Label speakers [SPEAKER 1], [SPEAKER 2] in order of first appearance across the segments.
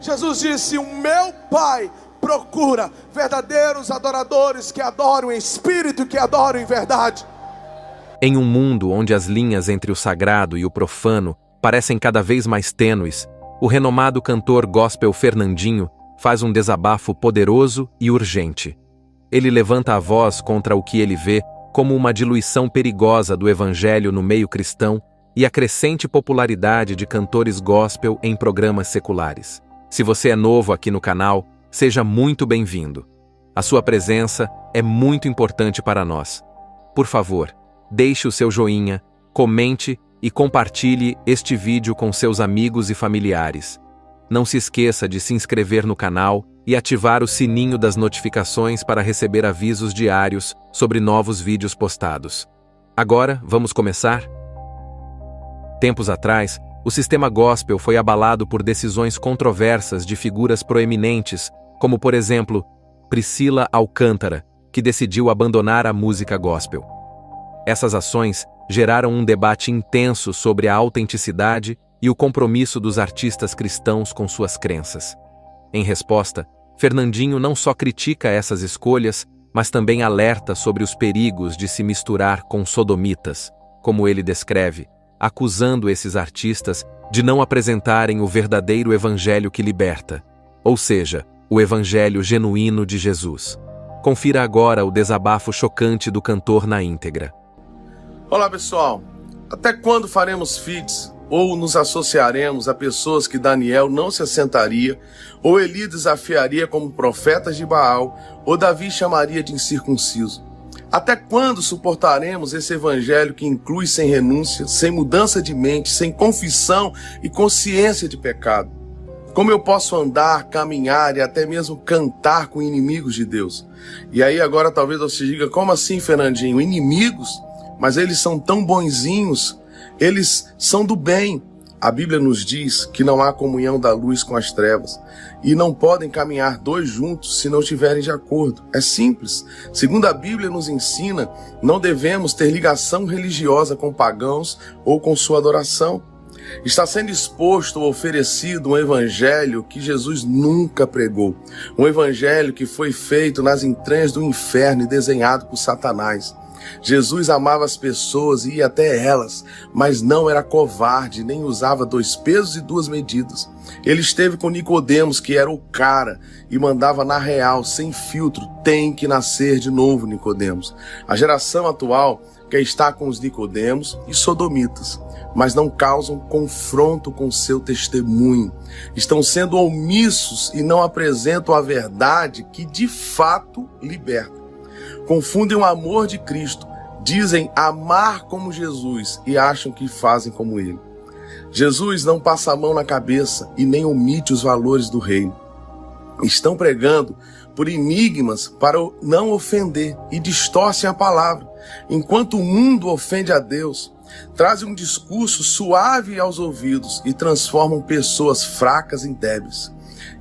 [SPEAKER 1] Jesus disse: o meu Pai procura verdadeiros adoradores que adoram em espírito e que adoram em verdade.
[SPEAKER 2] Em um mundo onde as linhas entre o sagrado e o profano parecem cada vez mais tênues, o renomado cantor gospel Fernandinho faz um desabafo poderoso e urgente. Ele levanta a voz contra o que ele vê como uma diluição perigosa do evangelho no meio cristão e a crescente popularidade de cantores gospel em programas seculares. Se você é novo aqui no canal, seja muito bem-vindo. A sua presença é muito importante para nós. Por favor, deixe o seu joinha, comente e compartilhe este vídeo com seus amigos e familiares. Não se esqueça de se inscrever no canal e ativar o sininho das notificações para receber avisos diários sobre novos vídeos postados. Agora, vamos começar? Tempos atrás, o sistema gospel foi abalado por decisões controversas de figuras proeminentes, como, por exemplo, Priscila Alcântara, que decidiu abandonar a música gospel. Essas ações geraram um debate intenso sobre a autenticidade e o compromisso dos artistas cristãos com suas crenças. Em resposta, Fernandinho não só critica essas escolhas, mas também alerta sobre os perigos de se misturar com sodomitas, como ele descreve, acusando esses artistas de não apresentarem o verdadeiro evangelho que liberta, ou seja, o evangelho genuíno de Jesus. Confira agora o desabafo chocante do cantor na íntegra.
[SPEAKER 3] Olá pessoal, até quando faremos feats ou nos associaremos a pessoas que Daniel não se assentaria, ou Eli desafiaria como profetas de Baal, ou Davi chamaria de incircunciso? Até quando suportaremos esse evangelho que inclui sem renúncia, sem mudança de mente, sem confissão e consciência de pecado? Como eu posso andar, caminhar e até mesmo cantar com inimigos de Deus? E aí agora talvez você diga: como assim, Fernandinho? Inimigos? Mas eles são tão bonzinhos, eles são do bem. A Bíblia nos diz que não há comunhão da luz com as trevas e não podem caminhar dois juntos se não estiverem de acordo. É simples. Segundo a Bíblia nos ensina, não devemos ter ligação religiosa com pagãos ou com sua adoração. Está sendo exposto ou oferecido um evangelho que Jesus nunca pregou. Um evangelho que foi feito nas entranhas do inferno e desenhado por Satanás. Jesus amava as pessoas e ia até elas, mas não era covarde, nem usava 2 pesos e 2 medidas. Ele esteve com Nicodemos, que era o cara, e mandava na real, sem filtro: tem que nascer de novo, Nicodemos. A geração atual quer estar com os Nicodemos e sodomitas, mas não causam confronto com seu testemunho. Estão sendo omissos e não apresentam a verdade que de fato liberta. Confundem o amor de Cristo, dizem amar como Jesus e acham que fazem como ele. Jesus não passa a mão na cabeça e nem omite os valores do reino. Estão pregando por enigmas para não ofender e distorcem a palavra, enquanto o mundo ofende a Deus. Trazem um discurso suave aos ouvidos e transformam pessoas fracas em débeis.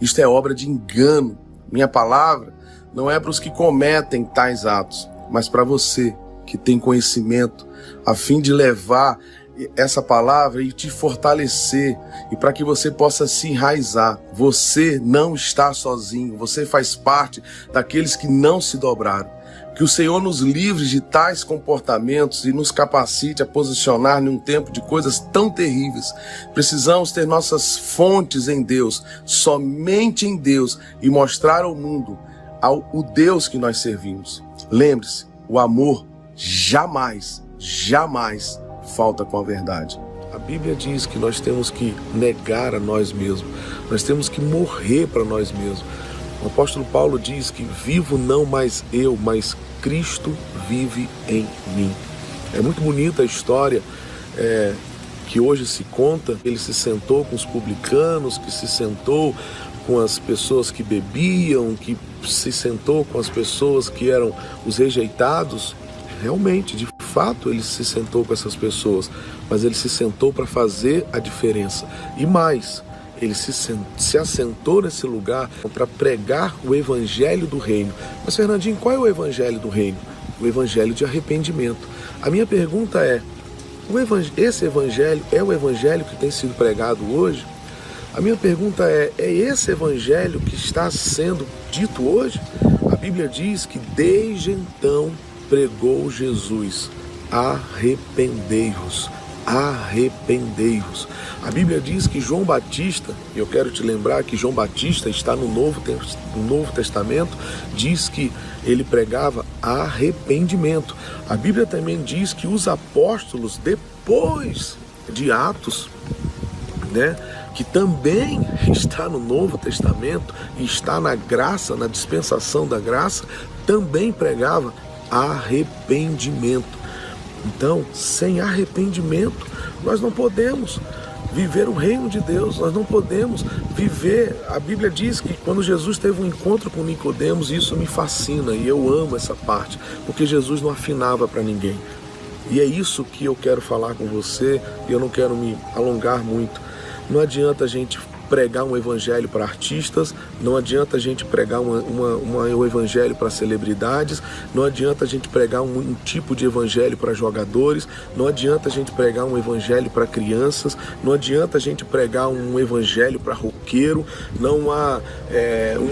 [SPEAKER 3] Isto é obra de engano. Minha palavra não é para os que cometem tais atos, mas para você que tem conhecimento, a fim de levar essa palavra e te fortalecer, e para que você possa se enraizar. Você não está sozinho, você faz parte daqueles que não se dobraram. Que o Senhor nos livre de tais comportamentos e nos capacite a posicionar num tempo de coisas tão terríveis. Precisamos ter nossas fontes em Deus, somente em Deus, e mostrar ao mundo o Deus que nós servimos. Lembre-se, o amor jamais falta com a verdade. A Bíblia diz que nós temos que negar a nós mesmos, nós temos que morrer para nós mesmos. O apóstolo Paulo diz que vivo não mais eu, mas Cristo vive em mim. É muito bonita a história que hoje se conta. Ele se sentou com os publicanos, que se sentou com as pessoas que bebiam, que se sentou com as pessoas que eram os rejeitados. Realmente, de fato, ele se sentou com essas pessoas, mas ele se sentou para fazer a diferença. E mais, ele se assentou nesse lugar para pregar o evangelho do reino. Mas, Fernandinho, qual é o evangelho do reino? O evangelho de arrependimento. A minha pergunta é: esse evangelho é o evangelho que tem sido pregado hoje? A minha pergunta é esse evangelho que está sendo dito hoje? A Bíblia diz que desde então pregou Jesus: arrependei-vos, arrependei-vos. A Bíblia diz que João Batista, e eu quero te lembrar que João Batista está no Novo Testamento, diz que ele pregava arrependimento. A Bíblia também diz que os apóstolos, depois de Atos, que também está no Novo Testamento e está na graça, na dispensação da graça, também pregava arrependimento. Então, sem arrependimento, nós não podemos viver o reino de Deus, nós não podemos viver. A Bíblia diz que quando Jesus teve um encontro com Nicodemos, isso me fascina e eu amo essa parte, porque Jesus não afinava para ninguém. E é isso que eu quero falar com você, e eu não quero me alongar muito. Não adianta a gente pregar um evangelho para artistas, não adianta a gente pregar um evangelho para celebridades, não adianta a gente pregar um tipo de evangelho para jogadores, não adianta a gente pregar um evangelho para crianças, não adianta a gente pregar um evangelho para roqueiro, não há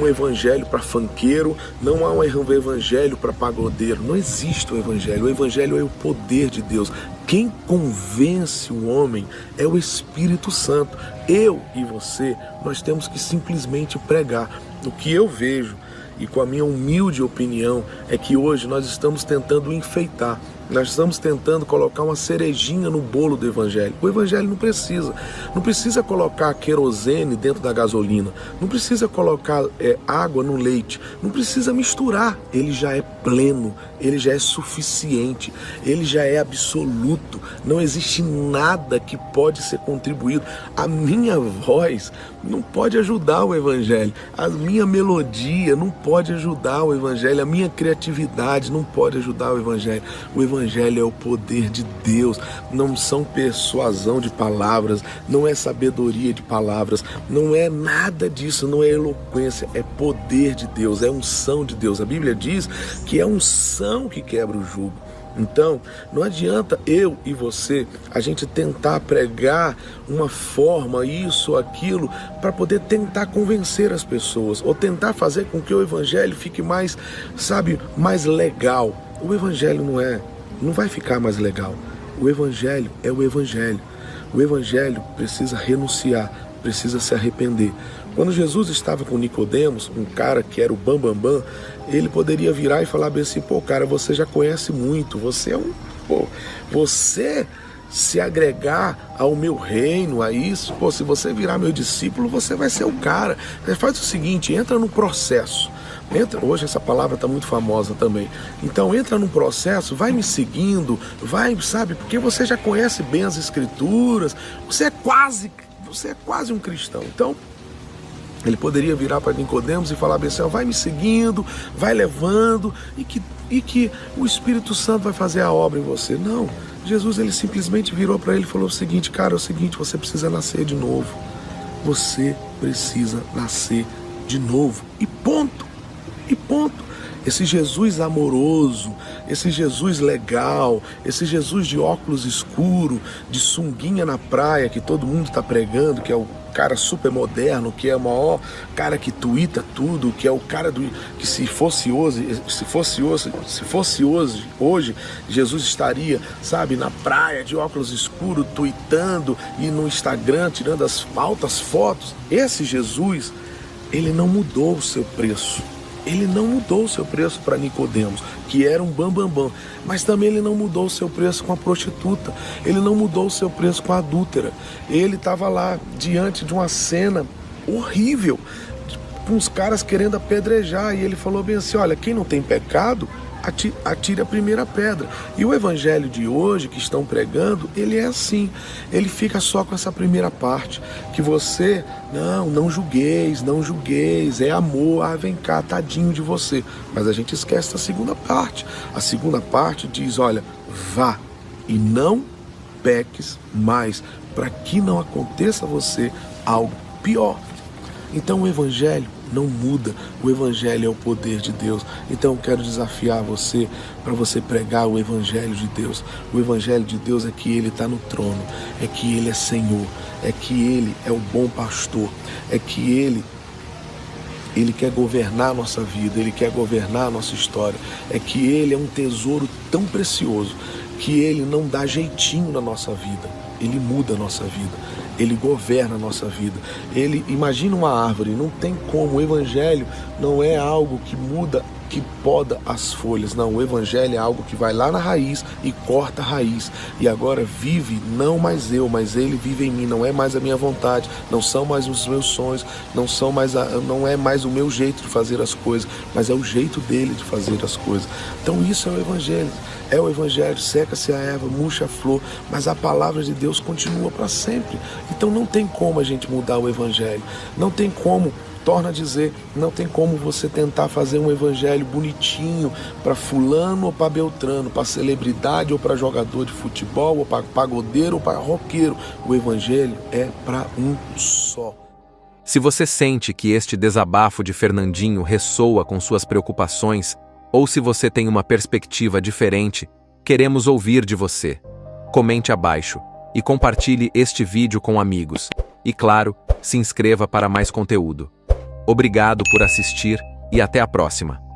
[SPEAKER 3] um evangelho para funkeiro, não há um evangelho para pagodeiro. Não existe o evangelho é o poder de Deus. Quem convence o homem é o Espírito Santo. Eu e você, nós temos que simplesmente pregar. O que eu vejo, e com a minha humilde opinião, é que hoje nós estamos tentando enfeitar. Nós estamos tentando colocar uma cerejinha no bolo do evangelho. O evangelho não precisa colocar querosene dentro da gasolina, não precisa colocar água no leite, não precisa misturar. Ele já é pleno, ele já é suficiente, ele já é absoluto. Não existe nada que pode ser contribuído. A minha voz não pode ajudar o evangelho, a minha melodia não pode ajudar o evangelho, a minha criatividade não pode ajudar o evangelho. O evangelho é o poder de Deus, não são persuasão de palavras, não é sabedoria de palavras, não é nada disso, não é eloquência, é poder de Deus, é unção de Deus. A Bíblia diz que é unção que quebra o jugo. Então, não adianta eu e você, a gente tentar pregar uma forma, isso, aquilo, para poder tentar convencer as pessoas, ou tentar fazer com que o evangelho fique mais, mais legal. O evangelho não vai ficar mais legal. O evangelho é o evangelho. O evangelho precisa renunciar, precisa se arrepender. Quando Jesus estava com Nicodemos, um cara que era o bambambam, ele poderia virar e falar bem assim: pô, cara, você já conhece muito, você você se agregar ao meu reino, a isso, se você virar meu discípulo, você vai ser o cara. Faz o seguinte, entra no processo. Hoje essa palavra está muito famosa também. Então entra num processo, vai me seguindo, porque você já conhece bem as escrituras, você é quase um cristão. Então ele poderia virar para Nicodemos e falar bem assim: vai me seguindo, vai levando, e que o Espírito Santo vai fazer a obra em você. Não, Jesus, ele simplesmente virou para ele e falou o seguinte: cara, é o seguinte, você precisa nascer de novo. Você precisa nascer de novo. E ponto. Esse Jesus amoroso, esse Jesus legal, esse Jesus de óculos escuro, de sunguinha na praia, que todo mundo está pregando, que é o cara super moderno, que é o maior cara que tuita tudo, que é o cara que se fosse hoje, Jesus estaria, na praia de óculos escuros, tuitando, e no Instagram tirando as altas fotos. Esse Jesus, ele não mudou o seu preço. Ele não mudou o seu preço para Nicodemos, que era um bambambam, mas também ele não mudou o seu preço com a prostituta, ele não mudou o seu preço com a adúltera. Ele estava lá diante de uma cena horrível, com os caras querendo apedrejar, e ele falou bem assim: olha, quem não tem pecado, atire a primeira pedra. E o evangelho de hoje que estão pregando, ele é assim, ele fica só com essa primeira parte, que você, não julgueis, é amor, vem cá, tadinho de você. Mas a gente esquece da segunda parte. A segunda parte diz: olha, vá e não peques mais, para que não aconteça a você algo pior. Então o evangelho não muda. O Evangelho é o poder de Deus. Então eu quero desafiar você para você pregar o Evangelho de Deus. O Evangelho de Deus é que Ele está no trono, é que Ele é Senhor, é que Ele é o bom pastor, é que Ele quer governar a nossa vida, Ele quer governar a nossa história, é que Ele é um tesouro tão precioso que Ele não dá jeitinho na nossa vida, Ele muda a nossa vida, Ele governa a nossa vida. Ele, imagina uma árvore, não tem como, o Evangelho não é algo que muda, que poda as folhas, não, o Evangelho é algo que vai lá na raiz e corta a raiz, e agora vive não mais eu, mas Ele vive em mim, não é mais a minha vontade, não são mais os meus sonhos, não é mais o meu jeito de fazer as coisas, mas é o jeito dele de fazer as coisas. Então isso é o Evangelho, seca-se a erva, murcha a flor, mas a palavra de Deus continua para sempre. Então não tem como a gente mudar o Evangelho, não tem como, torna a dizer, não tem como você tentar fazer um evangelho bonitinho para fulano ou para beltrano, para celebridade ou para jogador de futebol, ou para pagodeiro ou para roqueiro. O evangelho é para um só.
[SPEAKER 2] Se você sente que este desabafo de Fernandinho ressoa com suas preocupações, ou se você tem uma perspectiva diferente, queremos ouvir de você. Comente abaixo e compartilhe este vídeo com amigos. E claro, se inscreva para mais conteúdo. Obrigado por assistir e até a próxima.